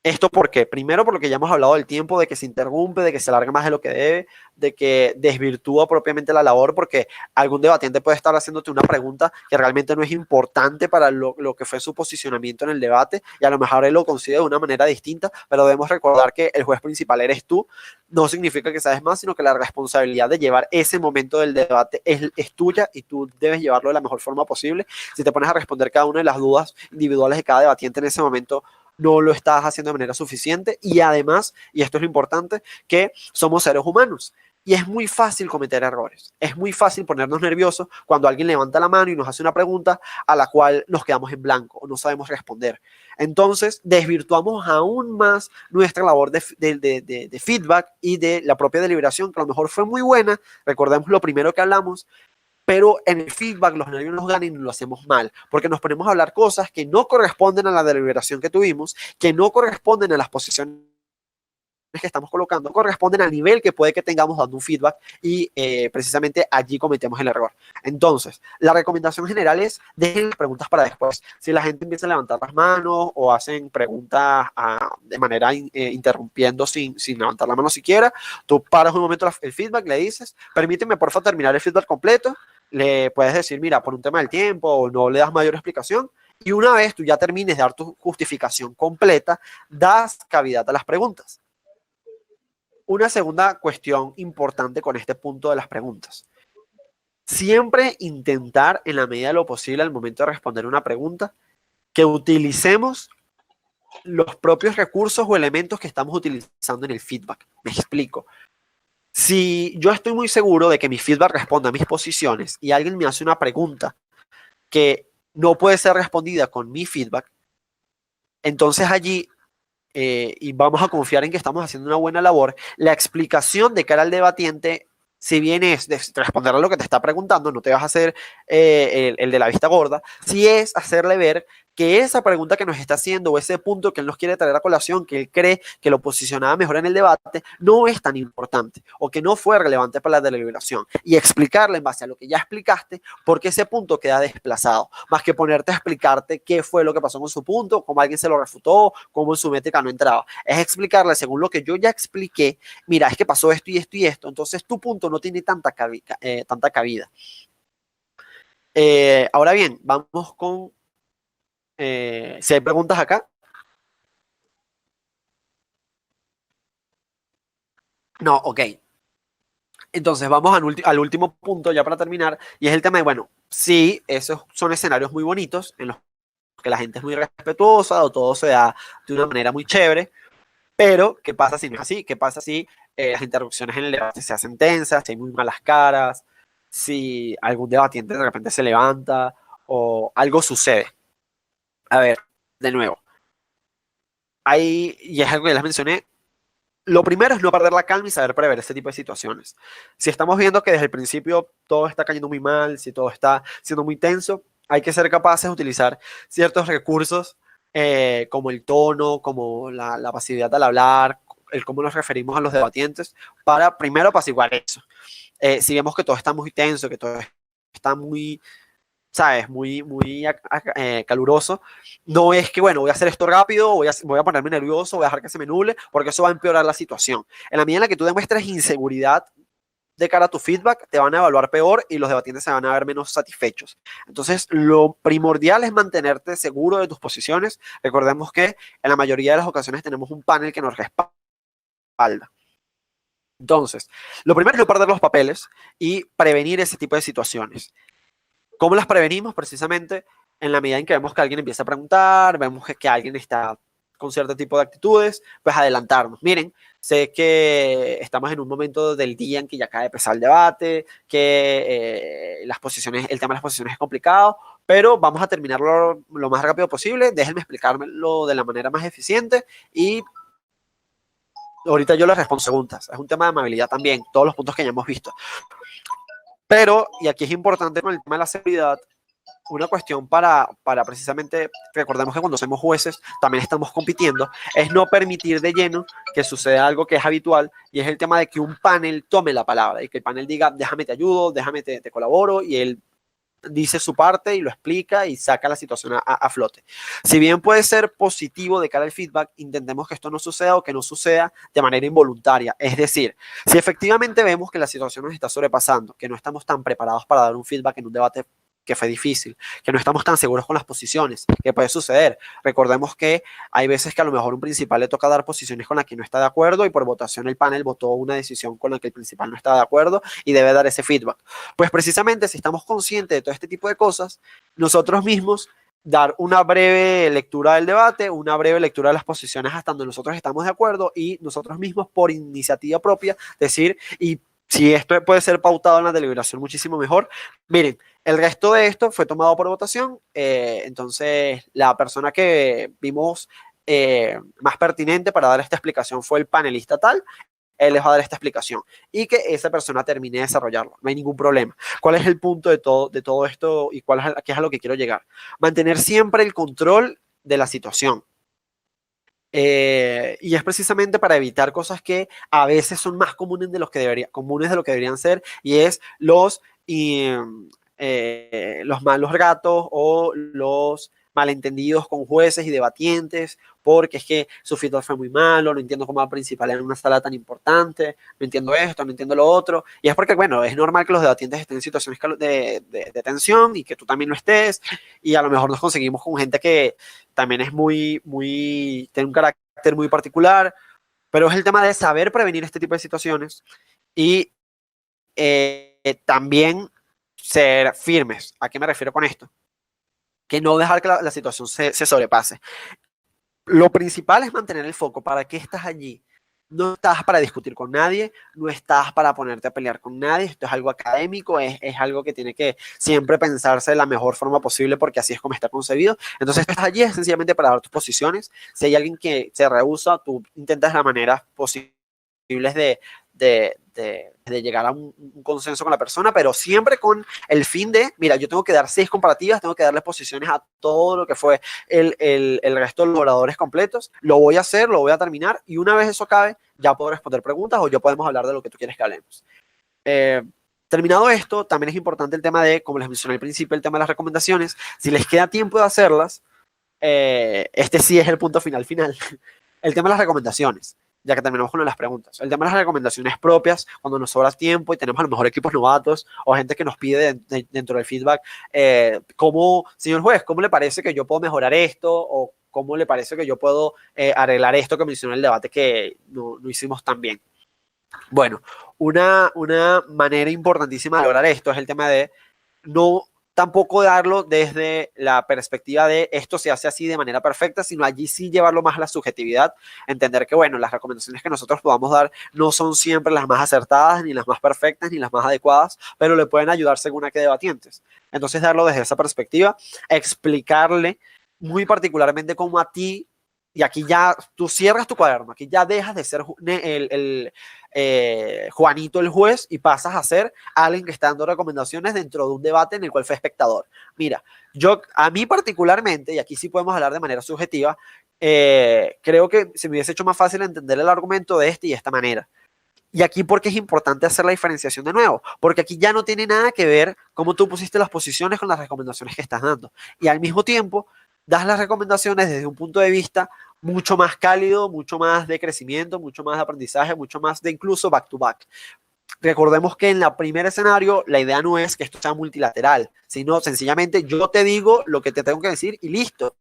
¿Esto por qué? Primero, por lo que ya hemos hablado del tiempo, de que se interrumpe, de que se alarga más de lo que debe, de que desvirtúa propiamente la labor, porque algún debatiente puede estar haciéndote una pregunta que realmente no es importante para lo que fue su posicionamiento en el debate, y a lo mejor él lo considera de una manera distinta, pero debemos recordar que el juez principal eres tú. No significa que sabes más, sino que la responsabilidad de llevar ese momento del debate es tuya y tú debes llevarlo de la mejor forma posible. Si te pones a responder cada una de las dudas individuales de cada debatiente en ese momento, no lo estás haciendo de manera suficiente, y además, y esto es lo importante, que somos seres humanos y es muy fácil cometer errores, es muy fácil ponernos nerviosos cuando alguien levanta la mano y nos hace una pregunta a la cual nos quedamos en blanco o no sabemos responder. Entonces desvirtuamos aún más nuestra labor de feedback y de la propia deliberación, que a lo mejor fue muy buena. Recordemos lo primero que hablamos, pero en el feedback los nervios nos ganan y lo hacemos mal, porque nos ponemos a hablar cosas que no corresponden a la deliberación que tuvimos, que no corresponden a las posiciones que estamos colocando, corresponden al nivel que puede que tengamos dando un feedback, y precisamente allí cometemos el error. Entonces, la recomendación general es dejen las preguntas para después. Si la gente empieza a levantar las manos o hacen preguntas de manera interrumpiendo sin levantar la mano siquiera, tú paras un momento el feedback, le dices, permíteme por favor terminar el feedback completo, le puedes decir, mira, por un tema del tiempo, o no le das mayor explicación, y una vez tú ya termines de dar tu justificación completa, das cavidad a las preguntas. Una segunda cuestión importante con este punto de las preguntas. Siempre intentar, en la medida de lo posible, al momento de responder una pregunta, que utilicemos los propios recursos o elementos que estamos utilizando en el feedback. Me explico. Si yo estoy muy seguro de que mi feedback responde a mis posiciones y alguien me hace una pregunta que no puede ser respondida con mi feedback, entonces allí, y vamos a confiar en que estamos haciendo una buena labor, la explicación de cara al debatiente, si bien es de responder a lo que te está preguntando, no te vas a hacer el de la vista gorda, si es hacerle ver que esa pregunta que nos está haciendo o ese punto que él nos quiere traer a colación, que él cree que lo posicionaba mejor en el debate, no es tan importante o que no fue relevante para la deliberación. Y explicarle en base a lo que ya explicaste por qué ese punto queda desplazado, más que ponerte a explicarte qué fue lo que pasó con su punto, cómo alguien se lo refutó, cómo en su métrica no entraba. Es explicarle según lo que yo ya expliqué, mira, es que pasó esto y esto y esto, entonces tu punto no tiene tanta cabida. Ahora bien, vamos con si hay preguntas acá. No, ok. Entonces vamos al último punto ya para terminar y es el tema de, bueno, sí, esos son escenarios muy bonitos en los que la gente es muy respetuosa o todo se da de una manera muy chévere, pero ¿qué pasa si no es así? ¿Qué pasa si las interrupciones en el debate se hacen tensas, si hay muy malas caras, si algún debatiente de repente se levanta o algo sucede? A ver, de nuevo, y es algo que les mencioné, lo primero es no perder la calma y saber prever este tipo de situaciones. Si estamos viendo que desde el principio todo está cayendo muy mal, si todo está siendo muy tenso, hay que ser capaces de utilizar ciertos recursos como el tono, como la pasividad al hablar, el cómo nos referimos a los debatientes, para primero apaciguar eso. Si vemos que todo está muy tenso, que todo está muy, ¿sabes? Muy caluroso. No es que, bueno, voy a hacer esto rápido, voy a ponerme nervioso, voy a dejar que se me nuble, porque eso va a empeorar la situación. En la medida en la que tú demuestres inseguridad de cara a tu feedback, te van a evaluar peor y los debatientes se van a ver menos satisfechos. Entonces, lo primordial es mantenerte seguro de tus posiciones. Recordemos que en la mayoría de las ocasiones tenemos un panel que nos respalda. Entonces, lo primero es no perder los papeles y prevenir ese tipo de situaciones. ¿Cómo las prevenimos? Precisamente en la medida en que vemos que alguien empieza a preguntar, vemos que alguien está con cierto tipo de actitudes, pues adelantarnos. Miren, sé que estamos en un momento del día en que ya acaba de empezar el debate, que el tema de las posiciones es complicado, pero vamos a terminarlo lo más rápido posible. Déjenme explicármelo de la manera más eficiente y ahorita yo les respondo preguntas. Es un tema de amabilidad también, todos los puntos que ya hemos visto. Pero, y aquí es importante con el tema de la seguridad, una cuestión para precisamente, recordemos que cuando somos jueces también estamos compitiendo, es no permitir de lleno que suceda algo que es habitual y es el tema de que un panel tome la palabra y que el panel diga, déjame te ayudo, déjame te colaboro y él dice su parte y lo explica y saca la situación a flote. Si bien puede ser positivo de cara al feedback, intentemos que esto no suceda o que no suceda de manera involuntaria. Es decir, si efectivamente vemos que la situación nos está sobrepasando, que no estamos tan preparados para dar un feedback en un debate que fue difícil, que no estamos tan seguros con las posiciones, que puede suceder. Recordemos que hay veces que a lo mejor un principal le toca dar posiciones con las que no está de acuerdo y por votación el panel votó una decisión con la que el principal no está de acuerdo y debe dar ese feedback. Pues precisamente si estamos conscientes de todo este tipo de cosas, nosotros mismos dar una breve lectura del debate, una breve lectura de las posiciones hasta donde nosotros estamos de acuerdo y nosotros mismos por iniciativa propia decir, y si esto puede ser pautado en la deliberación muchísimo mejor, miren, el resto de esto fue tomado por votación, entonces la persona que vimos más pertinente para dar esta explicación fue el panelista tal, él les va a dar esta explicación y que esa persona termine de desarrollarlo, no hay ningún problema. ¿Cuál es el punto de todo esto y qué es a lo que quiero llegar? Mantener siempre el control de la situación. Y es precisamente para evitar cosas que a veces son más comunes de lo que deberían ser, y es los malos gatos o los malentendidos con jueces y debatientes, porque es que su feedback fue muy malo, no entiendo cómo va principal en una sala tan importante, no entiendo esto, no entiendo lo otro, y es porque, bueno, es normal que los debatientes estén en situaciones de tensión y que tú también lo estés, y a lo mejor nos conseguimos con gente que también es tiene un carácter muy particular, pero es el tema de saber prevenir este tipo de situaciones y también ser firmes. ¿A qué me refiero con esto? Que no dejar que la situación se sobrepase. Lo principal es mantener el foco. ¿Para qué estás allí? no estás para discutir con nadie, no estás para ponerte a pelear con nadie, esto es algo académico, es algo que tiene que siempre pensarse de la mejor forma posible porque así es como está concebido. Entonces, estás allí es sencillamente para dar tus posiciones. Si hay alguien que se rehúsa, tú intentas de la manera posible de llegar a un consenso con la persona, pero siempre con el fin de, mira, yo tengo que dar 6 comparativas, tengo que darle posiciones a todo lo que fue el resto de los oradores completos, lo voy a hacer, lo voy a terminar, y una vez eso acabe, ya puedo responder preguntas o ya podemos hablar de lo que tú quieres que hablemos. Terminado esto, también es importante el tema de, como les mencioné al principio, el tema de las recomendaciones. Si les queda tiempo de hacerlas, este sí es el punto final. El tema de las recomendaciones, ya que terminamos con las preguntas. El tema de las recomendaciones propias, cuando nos sobra tiempo y tenemos a lo mejor equipos novatos o gente que nos pide dentro del feedback, señor juez, ¿cómo le parece que yo puedo mejorar esto? O ¿cómo le parece que yo puedo arreglar esto que mencionó en el debate que no hicimos tan bien? Bueno, una manera importantísima de lograr esto es el tema de no tampoco darlo desde la perspectiva de esto se hace así de manera perfecta, sino allí sí llevarlo más a la subjetividad, entender que, bueno, las recomendaciones que nosotros podamos dar no son siempre las más acertadas, ni las más perfectas, ni las más adecuadas, pero le pueden ayudar según a qué debatientes. Entonces, darlo desde esa perspectiva, explicarle muy particularmente cómo a ti, y aquí ya tú cierras tu cuaderno, aquí ya dejas de ser Juanito el juez y pasas a ser alguien que está dando recomendaciones dentro de un debate en el cual fue espectador. Mira, a mí particularmente, y aquí sí podemos hablar de manera subjetiva, creo que se me hubiese hecho más fácil entender el argumento de esta y esta manera. Y aquí porque es importante hacer la diferenciación de nuevo, porque aquí ya no tiene nada que ver cómo tú pusiste las posiciones con las recomendaciones que estás dando. Y al mismo tiempo, das las recomendaciones desde un punto de vista mucho más cálido, mucho más de crecimiento, mucho más de aprendizaje, mucho más de incluso back to back. Recordemos que en el primer escenario la idea no es que esto sea multilateral, sino sencillamente yo te digo lo que te tengo que decir y listo.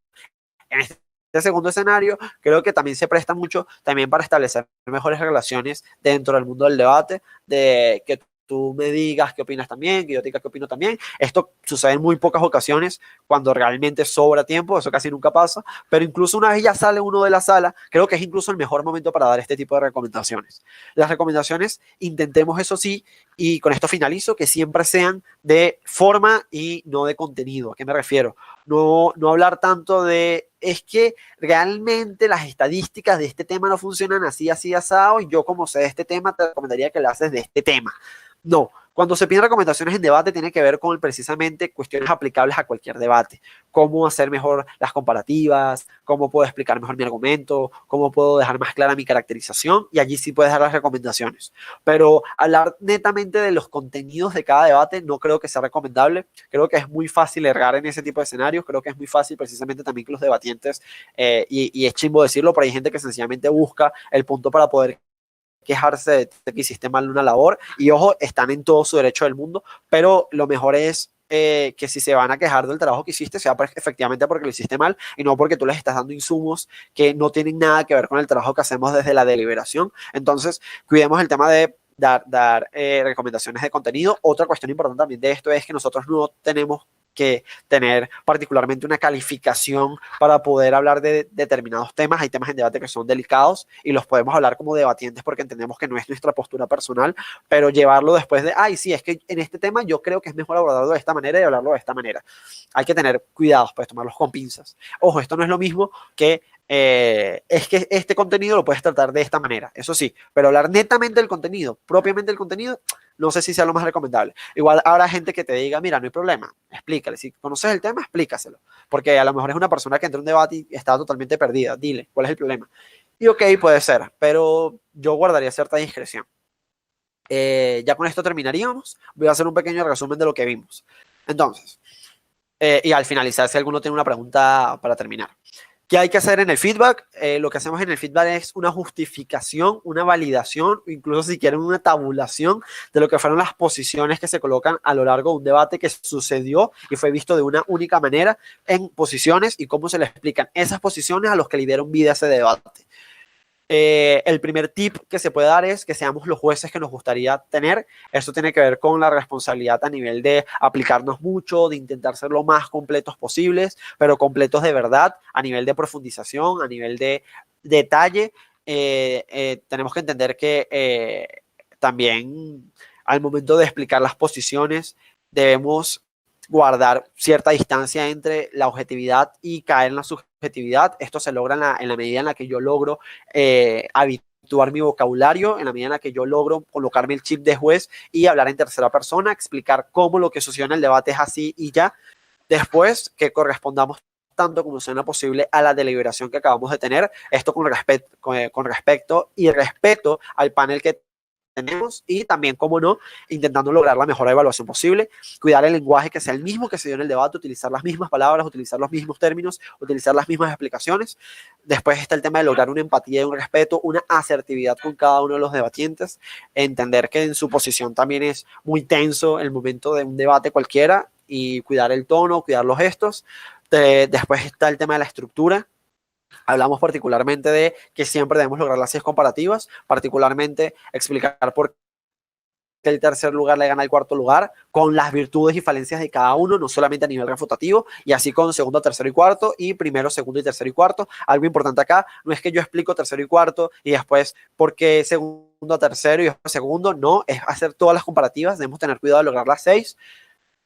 En este segundo escenario creo que también se presta mucho también para establecer mejores relaciones dentro del mundo del debate, de que tú me digas qué opinas también, que yo te diga qué opino también. Esto sucede en muy pocas ocasiones cuando realmente sobra tiempo, eso casi nunca pasa, pero incluso una vez ya sale uno de la sala, creo que es incluso el mejor momento para dar este tipo de recomendaciones. Las recomendaciones, intentemos eso sí, y con esto finalizo, que siempre sean de forma y no de contenido. ¿A qué me refiero? No hablar tanto de, es que realmente las estadísticas de este tema no funcionan así, asado, y yo como sé de este tema te recomendaría que lo haces de este tema. No, cuando se piden recomendaciones en debate tiene que ver con precisamente cuestiones aplicables a cualquier debate. Cómo hacer mejor las comparativas, cómo puedo explicar mejor mi argumento, cómo puedo dejar más clara mi caracterización, y allí sí puedes dar las recomendaciones. Pero hablar netamente de los contenidos de cada debate no creo que sea recomendable. Creo que es muy fácil errar en ese tipo de escenarios. Creo que es muy fácil precisamente también que los debatientes, y es chimbo decirlo, pero hay gente que sencillamente busca el punto para poder quejarse de que hiciste mal una labor, y ojo, están en todo su derecho del mundo, pero lo mejor es que si se van a quejar del trabajo que hiciste, sea efectivamente porque lo hiciste mal y no porque tú les estás dando insumos que no tienen nada que ver con el trabajo que hacemos desde la deliberación. Entonces, cuidemos el tema de dar recomendaciones de contenido. Otra cuestión importante también de esto es que nosotros no tenemos que tener particularmente una calificación para poder hablar de determinados temas. Hay temas en debate que son delicados y los podemos hablar como debatientes porque entendemos que no es nuestra postura personal, pero llevarlo después de, ay, sí, es que en este tema yo creo que es mejor abordarlo de esta manera y hablarlo de esta manera. Hay que tener cuidados, pues tomarlos con pinzas. Ojo, esto no es lo mismo que es que este contenido lo puedes tratar de esta manera, eso sí, pero hablar netamente del contenido, propiamente del contenido, no sé si sea lo más recomendable. Igual habrá gente que te diga, mira, no hay problema, explícale, si conoces el tema, explícaselo, porque a lo mejor es una persona que entra en un debate y está totalmente perdida, dile, ¿cuál es el problema? Y ok, puede ser, pero yo guardaría cierta discreción. Ya con esto terminaríamos, voy a hacer un pequeño resumen de lo que vimos. Entonces, y al finalizar, si alguno tiene una pregunta para terminar. ¿Qué hay que hacer en el feedback? Lo que hacemos en el feedback es una justificación, una validación, incluso si quieren una tabulación de lo que fueron las posiciones que se colocan a lo largo de un debate que sucedió y fue visto de una única manera en posiciones y cómo se le explican esas posiciones a los que le dieron vida a ese debate. El primer tip que se puede dar es que seamos los jueces que nos gustaría tener. Esto tiene que ver con la responsabilidad a nivel de aplicarnos mucho, de intentar ser lo más completos posibles, pero completos de verdad, a nivel de profundización, a nivel de detalle, tenemos que entender que también al momento de explicar las posiciones debemos guardar cierta distancia entre la objetividad y caer en la subjetividad. Esto se logra en la medida en la que yo logro habituar mi vocabulario, en la medida en la que yo logro colocarme el chip de juez y hablar en tercera persona, explicar cómo lo que sucedió en el debate es así y ya. Después que correspondamos tanto como sea posible a la deliberación que acabamos de tener, esto con respecto y respeto al panel que tenemos y también, como no, intentando lograr la mejor evaluación posible, cuidar el lenguaje que sea el mismo que se dio en el debate, utilizar las mismas palabras, utilizar los mismos términos, utilizar las mismas explicaciones. Después está el tema de lograr una empatía y un respeto, una asertividad con cada uno de los debatientes, entender que en su posición también es muy tenso el momento de un debate cualquiera y cuidar el tono, cuidar los gestos. Después está el tema de la estructura. Hablamos particularmente de que siempre debemos lograr las 6 comparativas, particularmente explicar por qué el tercer lugar le gana al cuarto lugar, con las virtudes y falencias de cada uno, no solamente a nivel refutativo, y así con segundo, tercero y cuarto, y primero, segundo y tercero y cuarto. Algo importante acá, no es que yo explico tercero y cuarto, y después por qué segundo, tercero y después segundo, no, es hacer todas las comparativas, debemos tener cuidado de lograr las 6.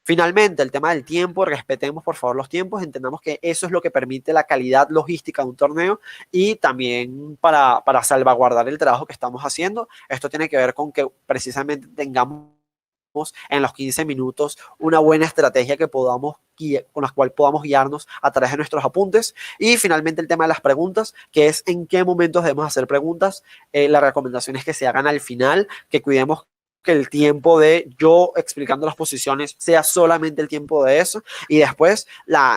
Finalmente, el tema del tiempo, respetemos por favor los tiempos, entendamos que eso es lo que permite la calidad logística de un torneo y también para salvaguardar el trabajo que estamos haciendo. Esto tiene que ver con que precisamente tengamos en los 15 minutos una buena estrategia que podamos con la cual podamos guiarnos a través de nuestros apuntes. Y finalmente el tema de las preguntas, que es en qué momentos debemos hacer preguntas. La recomendación es que se hagan al final, que cuidemos que el tiempo de yo explicando las posiciones sea solamente el tiempo de eso y después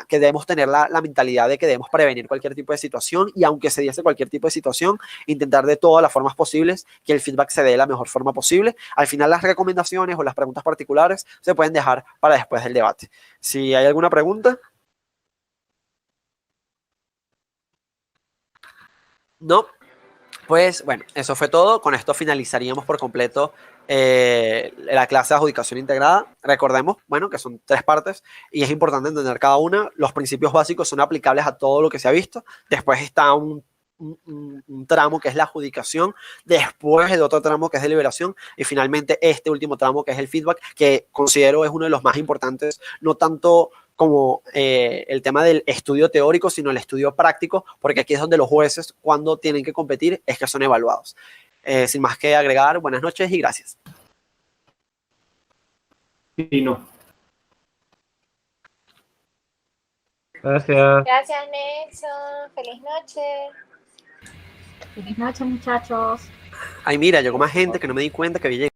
que debemos tener la mentalidad de que debemos prevenir cualquier tipo de situación y aunque se diese cualquier tipo de situación, intentar de todas las formas posibles que el feedback se dé de la mejor forma posible. Al final las recomendaciones o las preguntas particulares se pueden dejar para después del debate. Si hay alguna pregunta. No. Pues bueno, eso fue todo. Con esto finalizaríamos por completo la clase de adjudicación integrada. Recordemos, bueno, que son 3 partes y es importante entender cada una. Los principios básicos son aplicables a todo lo que se ha visto. Después está un tramo que es la adjudicación, después el otro tramo que es deliberación y finalmente este último tramo que es el feedback, que considero es uno de los más importantes, no tanto como el tema del estudio teórico, sino el estudio práctico, porque aquí es donde los jueces, cuando tienen que competir, es que son evaluados. Sin más que agregar, buenas noches y gracias. Sí, no. Gracias. Gracias, Nelson. Feliz noche. Feliz noche, muchachos. Ay, mira, llegó más gente que no me di cuenta que había llegado.